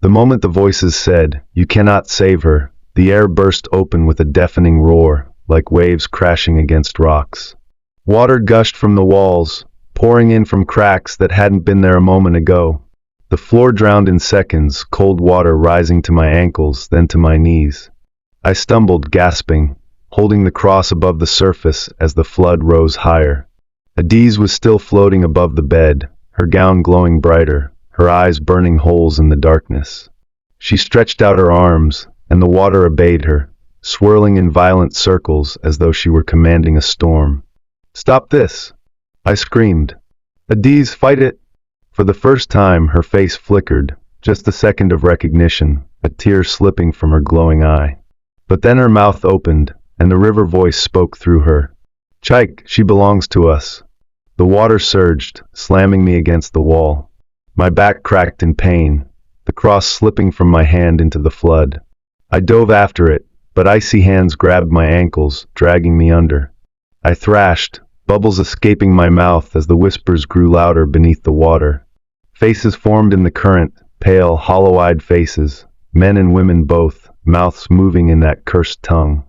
The moment the voices said, "You cannot save her," the air burst open with a deafening roar, like waves crashing against rocks. Water gushed from the walls, pouring in from cracks that hadn't been there a moment ago. The floor drowned in seconds, cold water rising to my ankles, then to my knees. I stumbled, gasping, holding the cross above the surface as the flood rose higher. Adaeze was still floating above the bed, her gown glowing brighter, her eyes burning holes in the darkness. She stretched out her arms, and the water obeyed her, swirling in violent circles as though she were commanding a storm. "Stop this!" I screamed. "Adaeze, fight it!" For the first time, her face flickered, just a second of recognition, a tear slipping from her glowing eye. But then her mouth opened, and the river voice spoke through her. "Chike, she belongs to us." The water surged, slamming me against the wall. My back cracked in pain, the cross slipping from my hand into the flood. I dove after it, but icy hands grabbed my ankles, dragging me under. I thrashed, bubbles escaping my mouth as the whispers grew louder beneath the water. Faces formed in the current, pale, hollow-eyed faces, men and women both, mouths moving in that cursed tongue.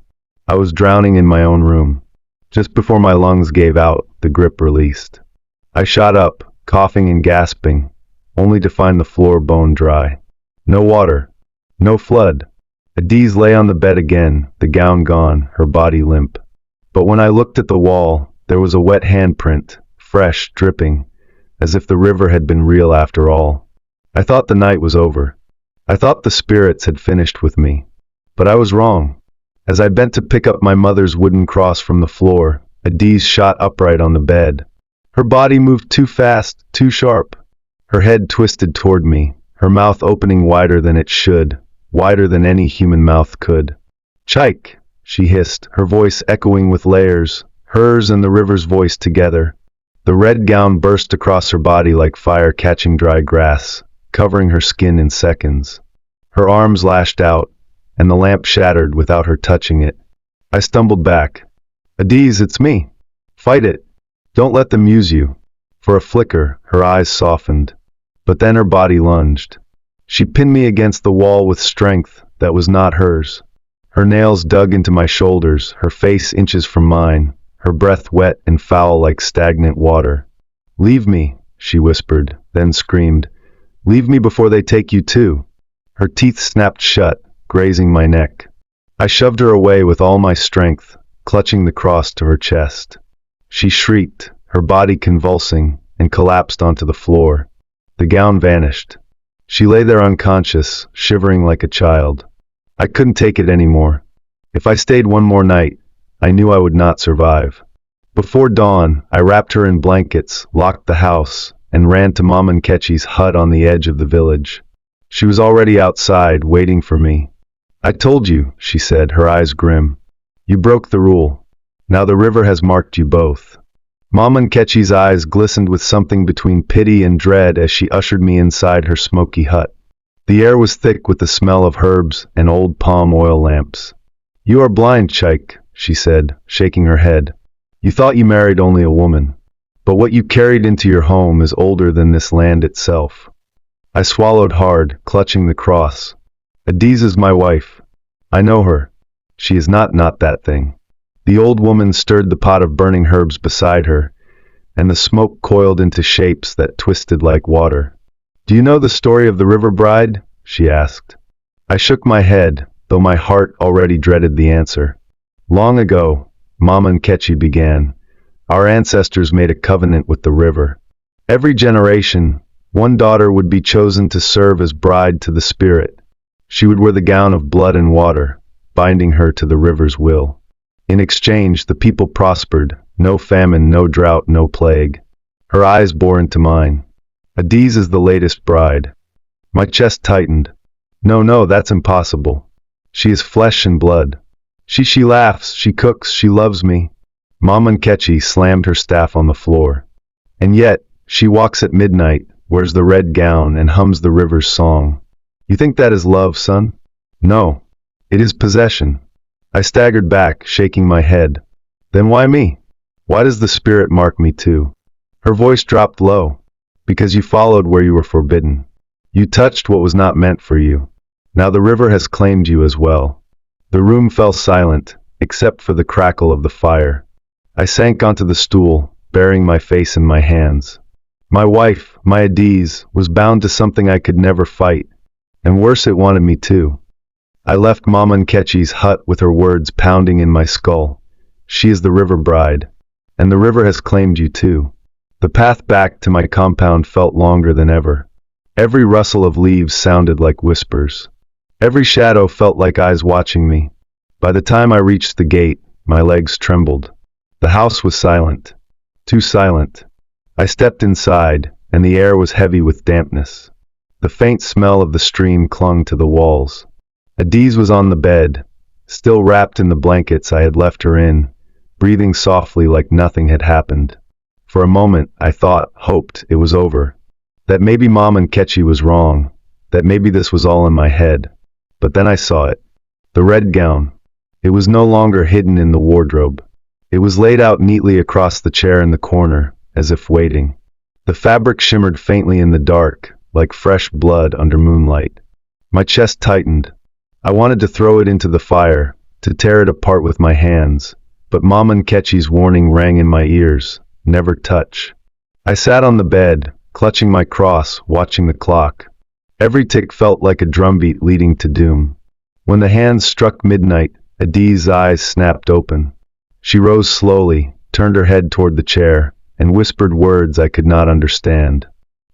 I was drowning in my own room. Just before my lungs gave out, the grip released. I shot up, coughing and gasping, only to find the floor bone dry. No water. No flood. Adaeze lay on the bed again, the gown gone, her body limp. But when I looked at the wall, there was a wet handprint, fresh, dripping, as if the river had been real after all. I thought the night was over. I thought the spirits had finished with me. But I was wrong. As I bent to pick up my mother's wooden cross from the floor, Adaeze shot upright on the bed. Her body moved too fast, too sharp. Her head twisted toward me, her mouth opening wider than it should, wider than any human mouth could. "Chike," she hissed, her voice echoing with layers, hers and the river's voice together. The red gown burst across her body like fire catching dry grass, covering her skin in seconds. Her arms lashed out, and the lamp shattered without her touching it. I stumbled back. "Adaeze, it's me. Fight it. Don't let them use you." For a flicker, her eyes softened. But then her body lunged. She pinned me against the wall with strength that was not hers. Her nails dug into my shoulders, her face inches from mine, her breath wet and foul like stagnant water. "Leave me," she whispered, then screamed. "Leave me before they take you too." Her teeth snapped shut, grazing my neck. I shoved her away with all my strength, clutching the cross to her chest. She shrieked, her body convulsing, and collapsed onto the floor. The gown vanished. She lay there unconscious, shivering like a child. I couldn't take it anymore. If I stayed one more night, I knew I would not survive. Before dawn, I wrapped her in blankets, locked the house, and ran to Mom and Ketchy's hut on the edge of the village. She was already outside, waiting for me. "I told you," she said, her eyes grim. "You broke the rule. Now the river has marked you both." Mom and Ketchy's eyes glistened with something between pity and dread as she ushered me inside her smoky hut. The air was thick with the smell of herbs and old palm oil lamps. "You are blind, Chike," she said, shaking her head. "You thought you married only a woman. But what you carried into your home is older than this land itself." I swallowed hard, clutching the cross. "Adaeze is my wife. I know her. She is not that thing." The old woman stirred the pot of burning herbs beside her, and the smoke coiled into shapes that twisted like water. "Do you know the story of the river bride?" she asked. I shook my head, though my heart already dreaded the answer. "Long ago," Mama and Ketchy began, "our ancestors made a covenant with the river. Every generation, one daughter would be chosen to serve as bride to the spirit. She would wear the gown of blood and water, binding her to the river's will. In exchange, the people prospered. No famine, no drought, no plague." Her eyes bore into mine. "Adaeze is the latest bride." My chest tightened. No, that's impossible. She is flesh and blood. She laughs, she cooks, she loves me." Mom and Ketchy slammed her staff on the floor. "And yet, she walks at midnight, wears the red gown, and hums the river's song. You think that is love, son? No. It is possession." I staggered back, shaking my head. "Then why me? Why does the spirit mark me too?" Her voice dropped low. "Because you followed where you were forbidden. You touched what was not meant for you. Now the river has claimed you as well. The room fell silent, except for the crackle of the fire. I sank onto the stool, burying my face in my hands. My wife, my Adaeze, was bound to something I could never fight. And worse, it wanted me too. I left Mama Nkechi's hut with her words pounding in my skull. She is the river bride. And the river has claimed you too. The path back to my compound felt longer than ever. Every rustle of leaves sounded like whispers. Every shadow felt like eyes watching me. By the time I reached the gate, my legs trembled. The house was silent. Too silent. I stepped inside, and the air was heavy with dampness. The faint smell of the stream clung to the walls. Adaeze was on the bed, still wrapped in the blankets I had left her in, breathing softly like nothing had happened. For a moment, I hoped it was over. That maybe Mama Nkechi was wrong. That maybe this was all in my head. But then I saw it. The red gown. It was no longer hidden in the wardrobe. It was laid out neatly across the chair in the corner, as if waiting. The fabric shimmered faintly in the dark, like fresh blood under moonlight. My chest tightened. I wanted to throw it into the fire, to tear it apart with my hands, but Mama Nkechi's warning rang in my ears, never touch. I sat on the bed, clutching my cross, watching the clock. Every tick felt like a drumbeat leading to doom. When the hands struck midnight, Adaeze's eyes snapped open. She rose slowly, turned her head toward the chair, and whispered words I could not understand.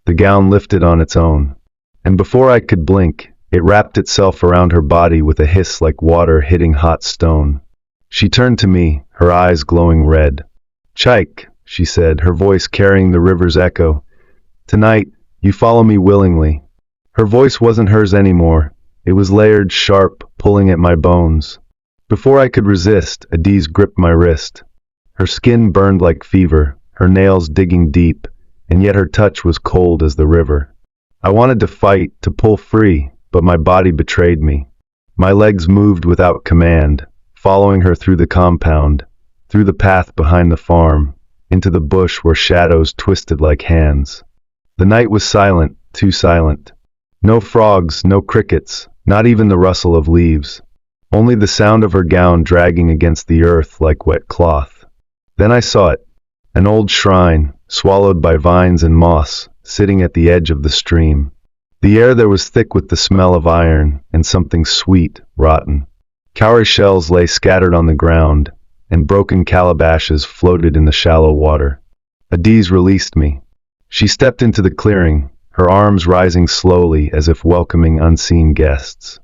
The gown lifted on its own, and before I could blink, it wrapped itself around her body with a hiss like water hitting hot stone. She turned to me, her eyes glowing red. "Chike," she said, her voice carrying the river's echo. "Tonight, you follow me willingly." Her voice wasn't hers anymore. It was layered, sharp, pulling at my bones. Before I could resist, Adaeze gripped my wrist. Her skin burned like fever, her nails digging deep, and yet her touch was cold as the river. I wanted to fight, to pull free, but my body betrayed me. My legs moved without command, following her through the compound, through the path behind the farm, into the bush where shadows twisted like hands. The night was silent, too silent. No frogs, no crickets, not even the rustle of leaves. Only the sound of her gown dragging against the earth like wet cloth. Then I saw it. An old shrine, swallowed by vines and moss, sitting at the edge of the stream. The air there was thick with the smell of iron and something sweet, rotten. Cowrie shells lay scattered on the ground, and broken calabashes floated in the shallow water. Adaeze released me. She stepped into the clearing, her arms rising slowly as if welcoming unseen guests.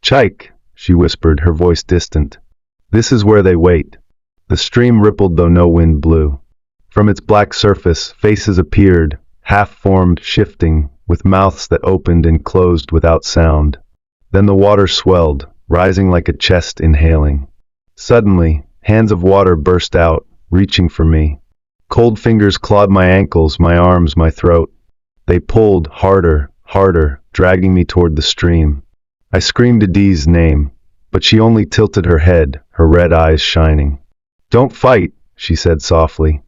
"Chike," she whispered, her voice distant. "This is where they wait." The stream rippled though no wind blew. From its black surface, faces appeared, half-formed, shifting, with mouths that opened and closed without sound. Then the water swelled, rising like a chest inhaling. Suddenly, hands of water burst out, reaching for me. Cold fingers clawed my ankles, my arms, my throat. They pulled, harder, harder, dragging me toward the stream. I screamed Adaeze's name, but she only tilted her head, her red eyes shining. "Don't fight," she said softly.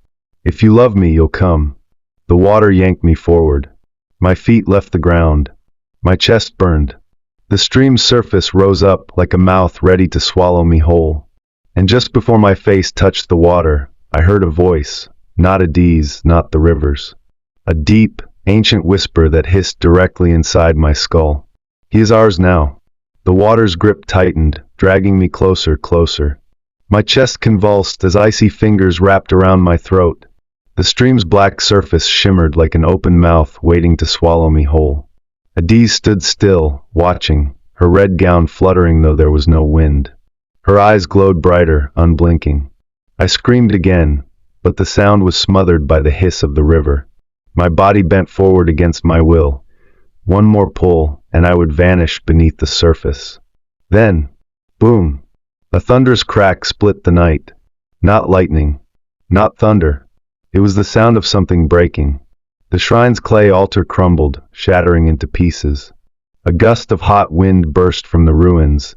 "If you love me, you'll come." The water yanked me forward. My feet left the ground. My chest burned. The stream's surface rose up like a mouth ready to swallow me whole. And just before my face touched the water, I heard a voice, not Adaeze, not the river's. A deep, ancient whisper that hissed directly inside my skull. "He is ours now." The water's grip tightened, dragging me closer, closer. My chest convulsed as icy fingers wrapped around my throat. The stream's black surface shimmered like an open mouth waiting to swallow me whole. Adaeze stood still, watching, her red gown fluttering though there was no wind. Her eyes glowed brighter, unblinking. I screamed again, but the sound was smothered by the hiss of the river. My body bent forward against my will. One more pull, and I would vanish beneath the surface. Then, boom! A thunderous crack split the night. Not lightning, not thunder. It was the sound of something breaking. The shrine's clay altar crumbled, shattering into pieces. A gust of hot wind burst from the ruins,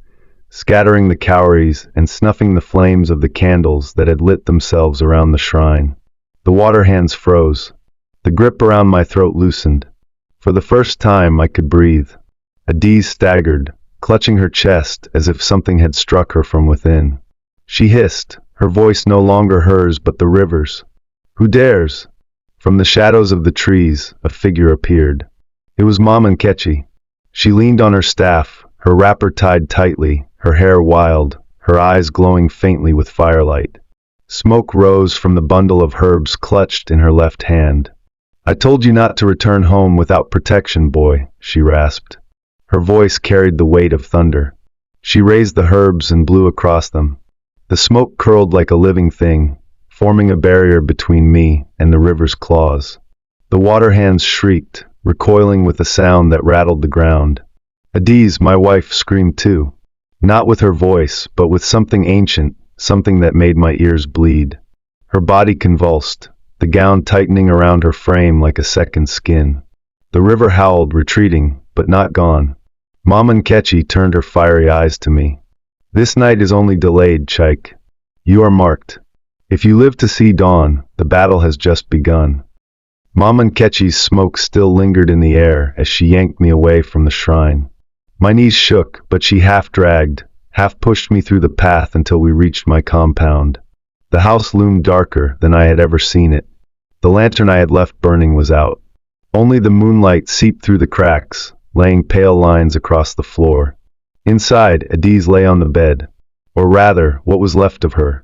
scattering the cowries and snuffing the flames of the candles that had lit themselves around the shrine. The water hands froze. The grip around my throat loosened. For the first time I could breathe. Adaeze staggered, clutching her chest as if something had struck her from within. She hissed, her voice no longer hers but the river's. "Who dares?" From the shadows of the trees, a figure appeared. It was Mama Nkechi. She leaned on her staff, her wrapper tied tightly, her hair wild, her eyes glowing faintly with firelight. Smoke rose from the bundle of herbs clutched in her left hand. "I told you not to return home without protection, boy," she rasped. Her voice carried the weight of thunder. She raised the herbs and blew across them. The smoke curled like a living thing, forming a barrier between me and the river's claws. The water hands shrieked, recoiling with a sound that rattled the ground. Adaeze, my wife, screamed too. Not with her voice, but with something ancient, something that made my ears bleed. Her body convulsed, the gown tightening around her frame like a second skin. The river howled, retreating, but not gone. Mama Nkechi turned her fiery eyes to me. "This night is only delayed, Chike. You are marked. If you live to see dawn, the battle has just begun." Mama Nkechi's smoke still lingered in the air as she yanked me away from the shrine. My knees shook, but she half dragged, half pushed me through the path until we reached my compound. The house loomed darker than I had ever seen it. The lantern I had left burning was out. Only the moonlight seeped through the cracks, laying pale lines across the floor. Inside, Adaeze lay on the bed, or rather, what was left of her.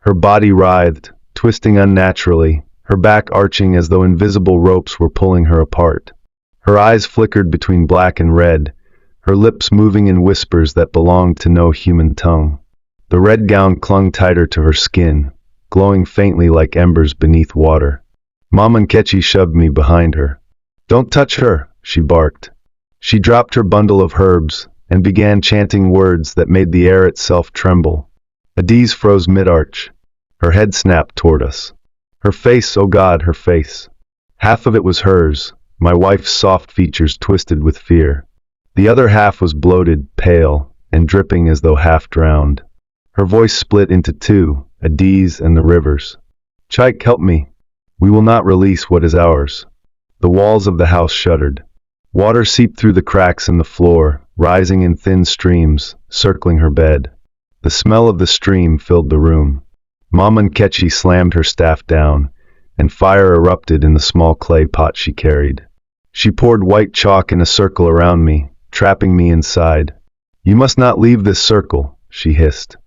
Her body writhed, twisting unnaturally, her back arching as though invisible ropes were pulling her apart. Her eyes flickered between black and red, her lips moving in whispers that belonged to no human tongue. The red gown clung tighter to her skin, glowing faintly like embers beneath water. Mama Nkechi shoved me behind her. "Don't touch her," she barked. She dropped her bundle of herbs and began chanting words that made the air itself tremble. Adaeze froze mid-arch. Her head snapped toward us. Her face, oh God, her face. Half of it was hers, my wife's soft features twisted with fear. The other half was bloated, pale, and dripping as though half drowned. Her voice split into two, Adaeze and the river's. "Chike, help me. We will not release what is ours." The walls of the house shuddered. Water seeped through the cracks in the floor, rising in thin streams, circling her bed. The smell of the stream filled the room. Mama Nkechi slammed her staff down, and fire erupted in the small clay pot she carried. She poured white chalk in a circle around me, trapping me inside. "You must not leave this circle," she hissed.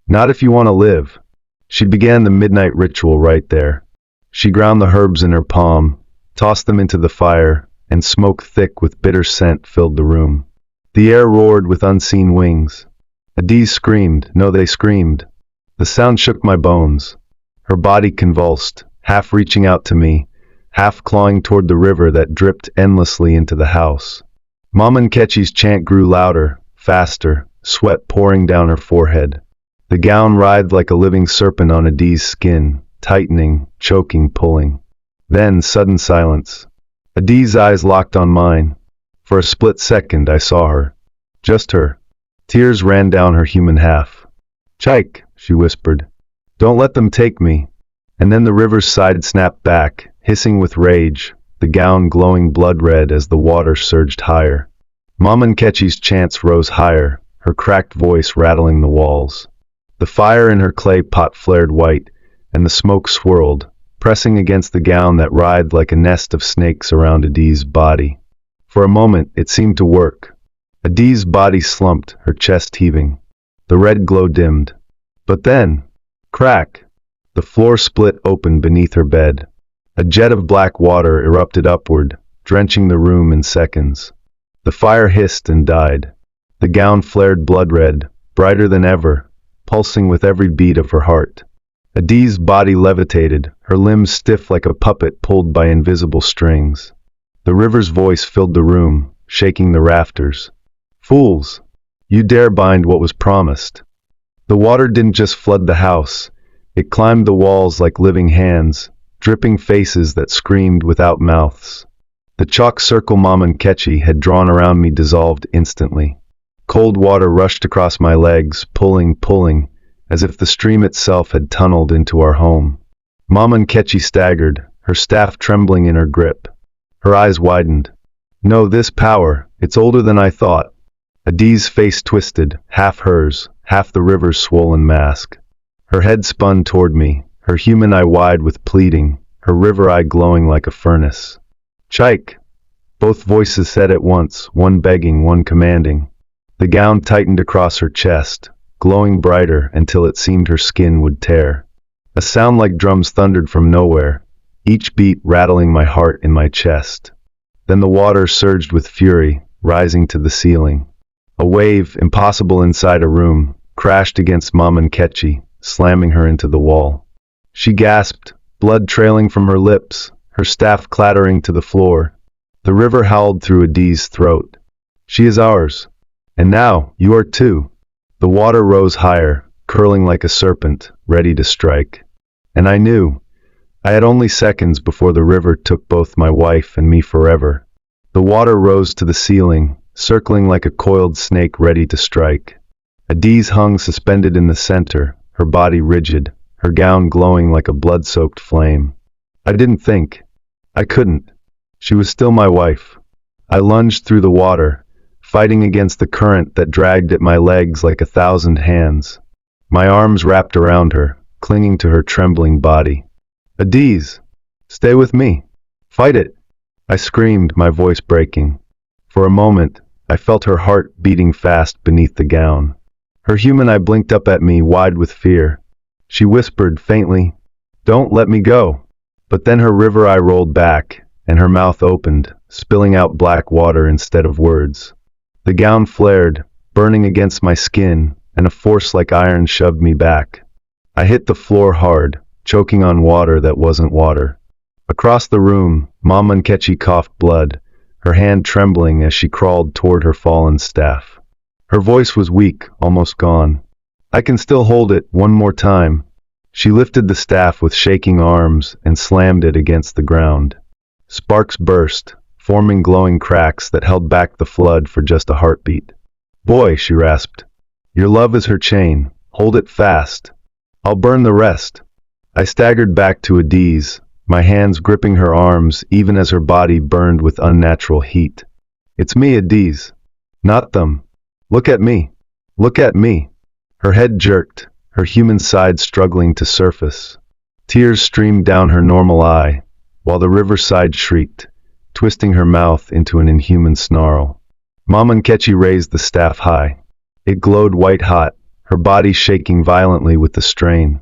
"Not if you want to live." She began the midnight ritual right there. She ground the herbs in her palm, tossed them into the fire, and smoke thick with bitter scent filled the room. The air roared with unseen wings. Adaeze screamed, no, they screamed. The sound shook my bones. Her body convulsed, half reaching out to me, half clawing toward the river that dripped endlessly into the house. Mama Nkechi's chant grew louder, faster, sweat pouring down her forehead. The gown writhed like a living serpent on Adaeze's skin, tightening, choking, pulling. Then sudden silence. Adaeze's eyes locked on mine. For a split second I saw her. Just her. Tears ran down her human half. "Chike," she whispered. "Don't let them take me." And then the river's side snapped back, hissing with rage, the gown glowing blood red as the water surged higher. Mama Nkechi's chants rose higher, her cracked voice rattling the walls. The fire in her clay pot flared white, and the smoke swirled, pressing against the gown that writhed like a nest of snakes around Adaeze's body. For a moment, it seemed to work. Adaeze's body slumped, her chest heaving. The red glow dimmed. But then, crack! The floor split open beneath her bed. A jet of black water erupted upward, drenching the room in seconds. The fire hissed and died. The gown flared blood red, brighter than ever, pulsing with every beat of her heart. Adaeze's body levitated, her limbs stiff like a puppet pulled by invisible strings. The river's voice filled the room, shaking the rafters. "Fools! You dare bind what was promised." The water didn't just flood the house. It climbed the walls like living hands, dripping faces that screamed without mouths. The chalk circle Mama Nkechi had drawn around me dissolved instantly. Cold water rushed across my legs, pulling, as if the stream itself had tunneled into our home. Mama Nkechi staggered, her staff trembling in her grip. Her eyes widened. No, this power, it's older than I thought. Adaeze's face twisted, half hers, half the river's swollen mask. Her head spun toward me, her human eye wide with pleading, her river eye glowing like a furnace. Chike! Both voices said at once, one begging, one commanding. The gown tightened across her chest, glowing brighter until it seemed her skin would tear. A sound like drums thundered from nowhere, each beat rattling my heart in my chest. Then the water surged with fury, rising to the ceiling. A wave, impossible inside a room, crashed against Mama Nkechi, slamming her into the wall. She gasped, blood trailing from her lips, her staff clattering to the floor. The river howled through Adaeze's throat. She is ours. And now, you are too. The water rose higher, curling like a serpent, ready to strike. And I knew. I had only seconds before the river took both my wife and me forever. The water rose to the ceiling, circling like a coiled snake ready to strike. Adaeze hung suspended in the center, her body rigid, her gown glowing like a blood-soaked flame. I didn't think. I couldn't. She was still my wife. I lunged through the water, fighting against the current that dragged at my legs like 1,000 hands. My arms wrapped around her, clinging to her trembling body. Adaeze! Stay with me! Fight it! I screamed, my voice breaking. For a moment, I felt her heart beating fast beneath the gown. Her human eye blinked up at me, wide with fear. She whispered faintly, "Don't let me go." But then her river eye rolled back, and her mouth opened, spilling out black water instead of words. The gown flared, burning against my skin, and a force like iron shoved me back. I hit the floor hard, choking on water that wasn't water. Across the room, Mama Nkechi coughed blood, her hand trembling as she crawled toward her fallen staff. Her voice was weak, almost gone. "I can still hold it, one more time." She lifted the staff with shaking arms and slammed it against the ground. Sparks burst, forming glowing cracks that held back the flood for just a heartbeat. "Boy," she rasped, "your love is her chain. Hold it fast. I'll burn the rest." I staggered back to Adaeze, my hands gripping her arms even as her body burned with unnatural heat. "It's me, Adaeze. Not them. Look at me. Look at me." Her head jerked, her human side struggling to surface. Tears streamed down her normal eye, while the riverside shrieked, twisting her mouth into an inhuman snarl. Mama Nkechi raised the staff high. It glowed white-hot, her body shaking violently with the strain.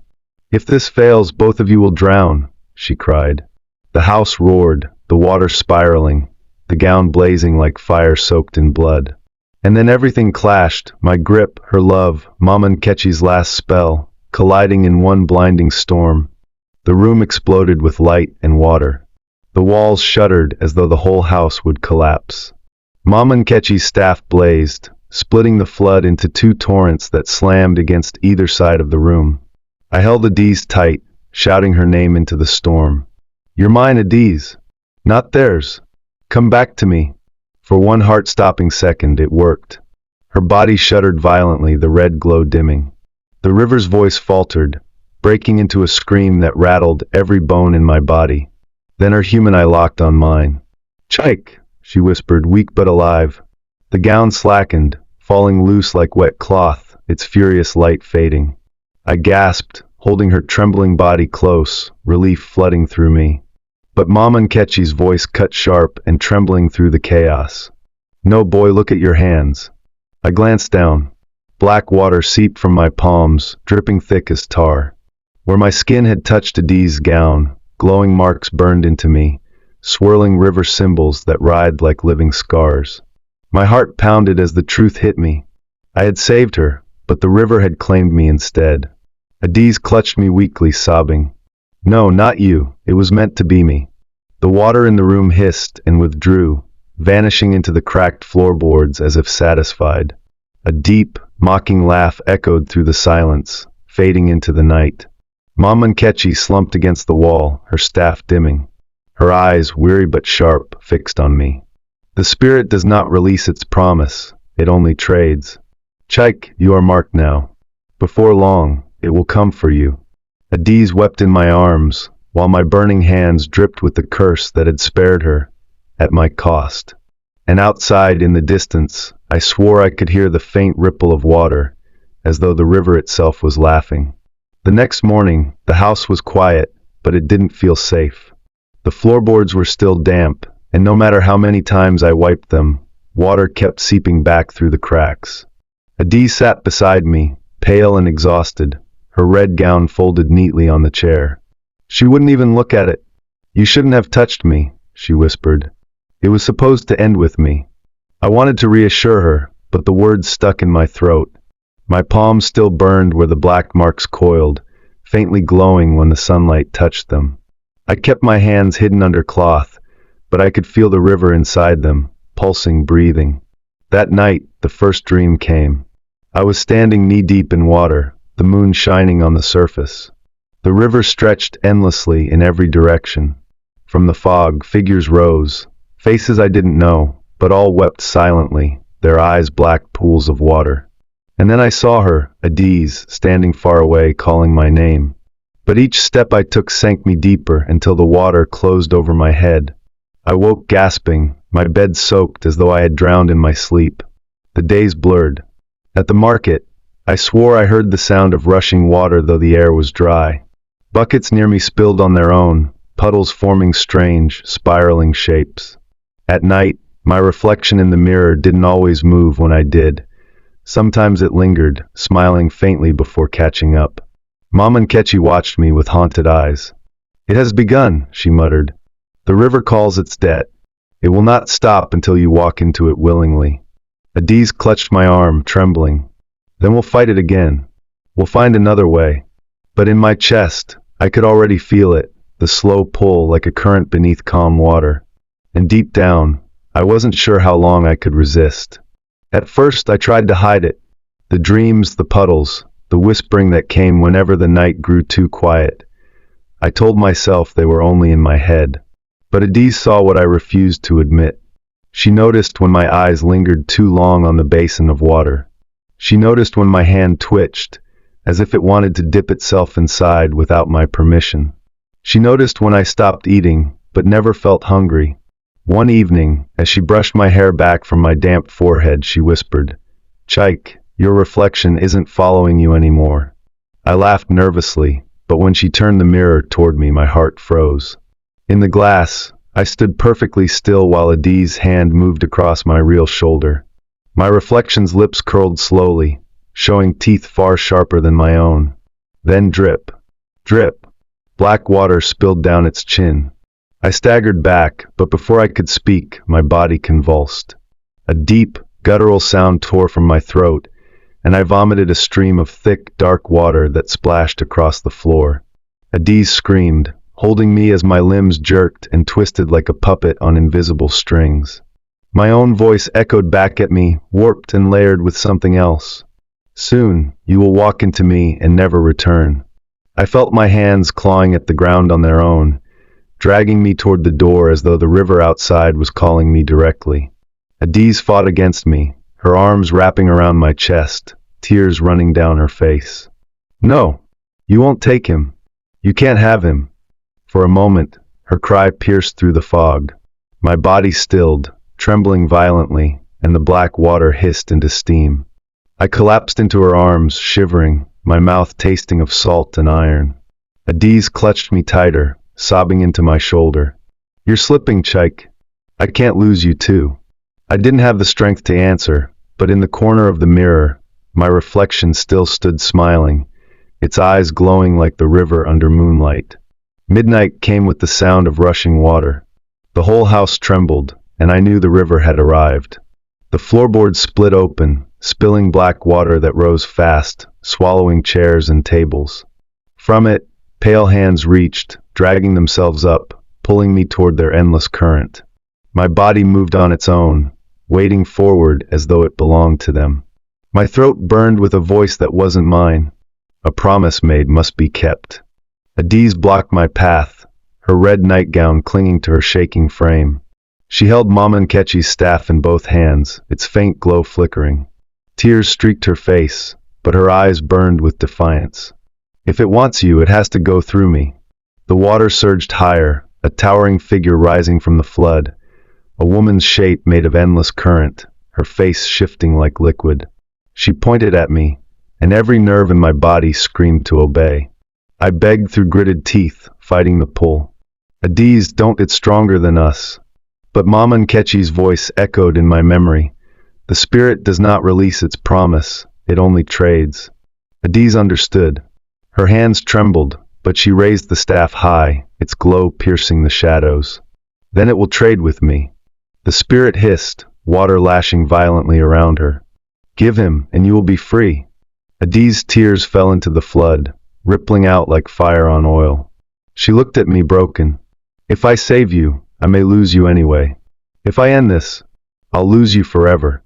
"If this fails, both of you will drown," she cried. The house roared, the water spiraling, the gown blazing like fire soaked in blood. And then everything clashed, my grip, her love, Mama Nkechi's last spell, colliding in one blinding storm. The room exploded with light and water. The walls shuddered as though the whole house would collapse. Mama Nkechi's staff blazed, splitting the flood into two torrents that slammed against either side of the room. I held Adaeze tight, shouting her name into the storm. "You're mine, Adaeze. Not theirs. Come back to me." For one heart-stopping second, it worked. Her body shuddered violently, the red glow dimming. The river's voice faltered, breaking into a scream that rattled every bone in my body. Then her human eye locked on mine. "Chike," she whispered, weak but alive. The gown slackened, falling loose like wet cloth, its furious light fading. I gasped, holding her trembling body close, relief flooding through me. But Mama Nkechi's voice cut sharp and trembling through the chaos. "No, boy, look at your hands." I glanced down. Black water seeped from my palms, dripping thick as tar. Where my skin had touched Adaeze's gown, glowing marks burned into me, swirling river symbols that writhed like living scars. My heart pounded as the truth hit me. I had saved her, but the river had claimed me instead. Adaeze clutched me weakly, sobbing. "No, not you. It was meant to be me." The water in the room hissed and withdrew, vanishing into the cracked floorboards as if satisfied. A deep, mocking laugh echoed through the silence, fading into the night. Mama Nkechi slumped against the wall, her staff dimming. Her eyes, weary but sharp, fixed on me. The spirit does not release its promise, it only trades. "Chike, you are marked now. Before long, it will come for you." Adaeze wept in my arms, while my burning hands dripped with the curse that had spared her, at my cost. And outside, in the distance, I swore I could hear the faint ripple of water, as though the river itself was laughing. The next morning, the house was quiet, but it didn't feel safe. The floorboards were still damp, and no matter how many times I wiped them, water kept seeping back through the cracks. Adaeze sat beside me, pale and exhausted, her red gown folded neatly on the chair. She wouldn't even look at it. "You shouldn't have touched me," she whispered. "It was supposed to end with me." I wanted to reassure her, but the words stuck in my throat. My palms still burned where the black marks coiled, faintly glowing when the sunlight touched them. I kept my hands hidden under cloth, but I could feel the river inside them, pulsing, breathing. That night, the first dream came. I was standing knee-deep in water, the moon shining on the surface. The river stretched endlessly in every direction. From the fog, figures rose, faces I didn't know, but all wept silently, their eyes black pools of water. And then I saw her, Adaeze, standing far away, calling my name. But each step I took sank me deeper until the water closed over my head. I woke gasping, my bed soaked as though I had drowned in my sleep. The days blurred. At the market, I swore I heard the sound of rushing water though the air was dry. Buckets near me spilled on their own, puddles forming strange, spiraling shapes. At night, my reflection in the mirror didn't always move when I did. Sometimes it lingered, smiling faintly before catching up. Mama Nkechi watched me with haunted eyes. "It has begun," she muttered. "The river calls its debt. It will not stop until you walk into it willingly." Adaeze clutched my arm, trembling. "Then we'll fight it again. We'll find another way." But in my chest, I could already feel it, the slow pull like a current beneath calm water. And deep down, I wasn't sure how long I could resist. At first, I tried to hide it. The dreams, the puddles, the whispering that came whenever the night grew too quiet. I told myself they were only in my head. But Adaeze saw what I refused to admit. She noticed when my eyes lingered too long on the basin of water. She noticed when my hand twitched, as if it wanted to dip itself inside without my permission. She noticed when I stopped eating, but never felt hungry. One evening, as she brushed my hair back from my damp forehead, she whispered, "Chike, your reflection isn't following you anymore." I laughed nervously, but when she turned the mirror toward me, my heart froze. In the glass, I stood perfectly still while Adaze's hand moved across my real shoulder. My reflection's lips curled slowly, showing teeth far sharper than my own. Then drip, drip, black water spilled down its chin. I staggered back, but before I could speak, my body convulsed. A deep, guttural sound tore from my throat, and I vomited a stream of thick, dark water that splashed across the floor. Adaeze screamed, holding me as my limbs jerked and twisted like a puppet on invisible strings. My own voice echoed back at me, warped and layered with something else. "Soon, you will walk into me and never return." I felt my hands clawing at the ground on their own, dragging me toward the door as though the river outside was calling me directly. Adaeze fought against me, her arms wrapping around my chest, tears running down her face. "No, you won't take him. You can't have him." For a moment, her cry pierced through the fog. My body stilled, trembling violently, and the black water hissed into steam. I collapsed into her arms, shivering, my mouth tasting of salt and iron. Adaeze clutched me tighter, sobbing into my shoulder. "You're slipping, Chike. I can't lose you too." I didn't have the strength to answer, but in the corner of the mirror, my reflection still stood smiling, its eyes glowing like the river under moonlight. Midnight came with the sound of rushing water. The whole house trembled, and I knew the river had arrived. The floorboards split open, spilling black water that rose fast, swallowing chairs and tables. From it, pale hands reached, dragging themselves up, pulling me toward their endless current. My body moved on its own, wading forward as though it belonged to them. My throat burned with a voice that wasn't mine. A promise made must be kept. Adaeze blocked my path, her red nightgown clinging to her shaking frame. She held Mama Nkechi's staff in both hands, its faint glow flickering. Tears streaked her face, but her eyes burned with defiance. "If it wants you, it has to go through me." The water surged higher, a towering figure rising from the flood. a woman's shape made of endless current, her face shifting like liquid. She pointed at me, and every nerve in my body screamed to obey. I begged through gritted teeth, fighting the pull. Adaeze, don't, it's stronger than us. But Mama Nkechi's voice echoed in my memory. The spirit does not release its promise, it only trades. Adaeze understood. Her hands trembled, but she raised the staff high, its glow piercing the shadows. Then it will trade with me. The spirit hissed, water lashing violently around her. Give him, and you will be free. Adaeze's tears fell into the flood, rippling out like fire on oil. She looked at me broken. If I save you, I may lose you anyway. If I end this, I'll lose you forever.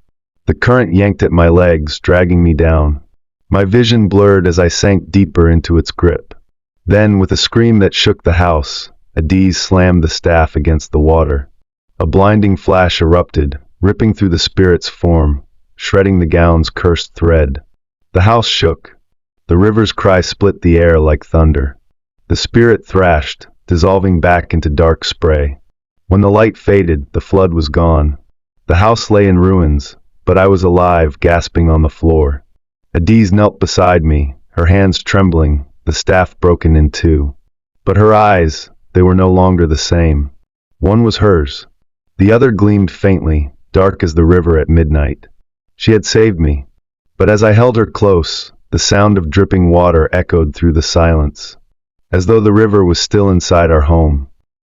The current yanked at my legs, dragging me down. My vision blurred as I sank deeper into its grip. Then, with a scream that shook the house, Adaeze slammed the staff against the water. A blinding flash erupted, ripping through the spirit's form, shredding the gown's cursed thread. The house shook. The river's cry split the air like thunder. The spirit thrashed, dissolving back into dark spray. When the light faded, the flood was gone. The house lay in ruins, but I was alive, gasping on the floor. Adaeze knelt beside me, her hands trembling, the staff broken in two. But her eyes, they were no longer the same. One was hers. The other gleamed faintly, dark as the river at midnight. She had saved me. But as I held her close, the sound of dripping water echoed through the silence, as though the river was still inside our home.